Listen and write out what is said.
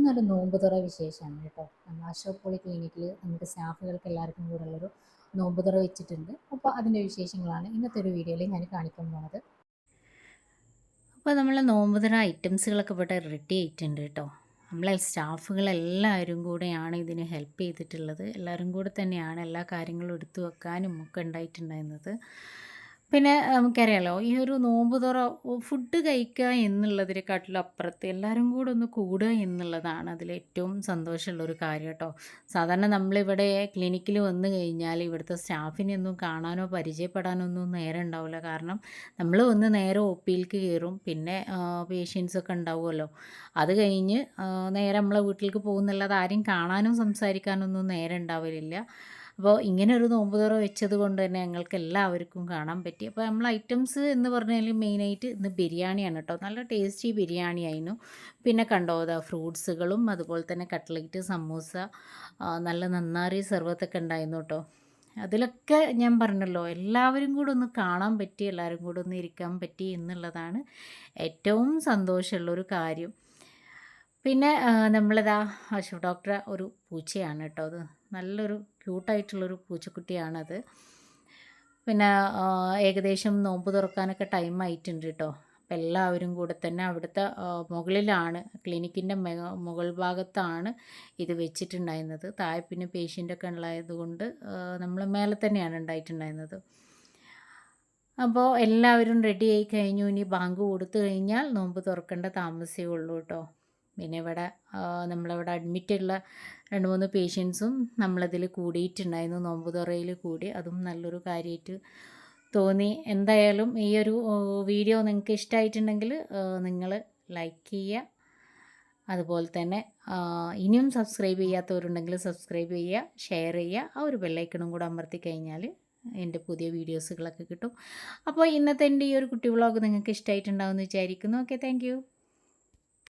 ഇന്നൊരു നോമ്പ് തുറ വിശേഷമാണ് കേട്ടോ. നമ്മൾ അശോക് പോളി ക്ലിനിക്കിൽ നമുക്ക് സ്റ്റാഫുകൾക്ക് എല്ലാവർക്കും കൂടെ ഉള്ളൊരു നോമ്പ് തുറ വെച്ചിട്ടുണ്ട്. അപ്പോൾ അതിൻ്റെ വിശേഷങ്ങളാണ് ഇന്നത്തെ ഒരു വീഡിയോയിൽ ഞാൻ കാണിക്കാൻ പോകുന്നത്. അപ്പോൾ നമ്മൾ നോമ്പ് തുറ ഐറ്റംസുകളൊക്കെ ഇവിടെ റെഡി ആയിട്ടുണ്ട് കേട്ടോ. നമ്മളെ സ്റ്റാഫുകളെല്ലാവരും കൂടെയാണ് ഇതിന് ഹെൽപ്പ് ചെയ്തിട്ടുള്ളത്. എല്ലാവരും കൂടെ തന്നെയാണ് എല്ലാ കാര്യങ്ങളും എടുത്തു വെക്കാനും ഒക്കെ ഉണ്ടായിട്ടുണ്ടായിരുന്നത്. പിന്നെ നമുക്കറിയാലോ, ഈ ഒരു നോമ്പ് തുറ ഫുഡ് കഴിക്കുക എന്നുള്ളതിനെക്കാട്ടിലും അപ്പുറത്ത് എല്ലാവരും കൂടെ ഒന്ന് കൂടുക എന്നുള്ളതാണ് അതിലേറ്റവും സന്തോഷമുള്ളൊരു കാര്യം കേട്ടോ. സാധാരണ നമ്മളിവിടെ ക്ലിനിക്കിൽ വന്നു കഴിഞ്ഞാൽ ഇവിടുത്തെ സ്റ്റാഫിനെ ഒന്നും കാണാനോ പരിചയപ്പെടാനോ ഒന്നും നേരം ഉണ്ടാവില്ല. കാരണം നമ്മൾ വന്ന് നേരെ ഒ പിയിലേക്ക് കയറും. പിന്നെ പേഷ്യൻസൊക്കെ ഉണ്ടാവുമല്ലോ, അത് കഴിഞ്ഞ് നേരെ നമ്മളെ വീട്ടിലേക്ക് പോകുന്നല്ലാതെ ആരും കാണാനും സംസാരിക്കാനൊന്നും നേരം ഉണ്ടാവലില്ല. അപ്പോൾ ഇങ്ങനെ ഒരു നോമ്പ് തുറ വെച്ചത് കൊണ്ട് തന്നെ ഞങ്ങൾക്ക് എല്ലാവർക്കും കാണാൻ പറ്റി. അപ്പോൾ നമ്മൾ ഐറ്റംസ് എന്ന് പറഞ്ഞാൽ മെയിനായിട്ട് ഇന്ന് ബിരിയാണിയാണ് കേട്ടോ. നല്ല ടേസ്റ്റി ബിരിയാണി ആയിരുന്നു. പിന്നെ കണ്ടോ, ഫ്രൂട്ട്സുകളും അതുപോലെ തന്നെ കട്ട്ലറ്റ്, സമൂസ, നല്ല നന്നാരി സർവത്തൊക്കെ ഉണ്ടായിരുന്നു കേട്ടോ. അതിലൊക്കെ ഞാൻ പറഞ്ഞല്ലോ, എല്ലാവരും കൂടെ ഒന്ന് കാണാൻ പറ്റി, എല്ലാവരും കൂടെ ഒന്ന് ഇരിക്കാൻ പറ്റി എന്നുള്ളതാണ് ഏറ്റവും സന്തോഷമുള്ളൊരു കാര്യം. പിന്നെ നമ്മളിതാ അശോക് ഡോക്ടറെ ഒരു പൂച്ചയാണ് കേട്ടോ. അത് നല്ലൊരു ക്യൂട്ടായിട്ടുള്ളൊരു പൂച്ചക്കുട്ടിയാണത്. പിന്നെ ഏകദേശം നോമ്പ് തുറക്കാനൊക്കെ ടൈം ആയിട്ടുണ്ട് കേട്ടോ. അപ്പം എല്ലാവരും കൂടെ തന്നെ അവിടുത്തെ മുകളിലാണ്, ക്ലിനിക്കിൻ്റെ മുകൾ ഭാഗത്താണ് ഇത് വെച്ചിട്ടുണ്ടായിരുന്നത്. താഴെ പിന്നെ പേഷ്യൻ്റൊക്കെ ഉള്ളതുകൊണ്ട് നമ്മൾ മേലെ തന്നെയാണ് ഉണ്ടായിട്ടുണ്ടായിരുന്നത്. അപ്പോൾ എല്ലാവരും റെഡി ആയി കഴിഞ്ഞു. ഇനി ബാങ്ക് കൊടുത്തു കഴിഞ്ഞാൽ നോമ്പ് തുറക്കേണ്ട താമസമേ ഉള്ളൂ കേട്ടോ. പിന്നെ ഇവിടെ നമ്മളിവിടെ അഡ്മിറ്റുള്ള 2-3 പേഷ്യൻസും നമ്മളതിൽ കൂടിയിട്ടുണ്ടായിരുന്നു, നോമ്പ് തുറയിൽ കൂടി. അതും നല്ലൊരു കാര്യമായിട്ട് തോന്നി. എന്തായാലും ഈ ഒരു വീഡിയോ നിങ്ങൾക്ക് ഇഷ്ടമായിട്ടുണ്ടെങ്കിൽ നിങ്ങൾ ലൈക്ക് ചെയ്യുക. അതുപോലെ തന്നെ ഇനിയും സബ്സ്ക്രൈബ് ചെയ്യാത്തവരുണ്ടെങ്കിൽ സബ്സ്ക്രൈബ് ചെയ്യുക, ഷെയർ ചെയ്യുക. ആ ഒരു ബെല്ലൈക്കണും കൂടെ അമർത്തി കഴിഞ്ഞാൽ എൻ്റെ പുതിയ വീഡിയോസുകളൊക്കെ കിട്ടും. അപ്പോൾ ഇന്നത്തെ എൻ്റെ ഈ ഒരു കുട്ടി വ്ളോഗ് നിങ്ങൾക്ക് ഇഷ്ടമായിട്ടുണ്ടാവുമെന്ന് വിചാരിക്കുന്നു. Okay, thank you.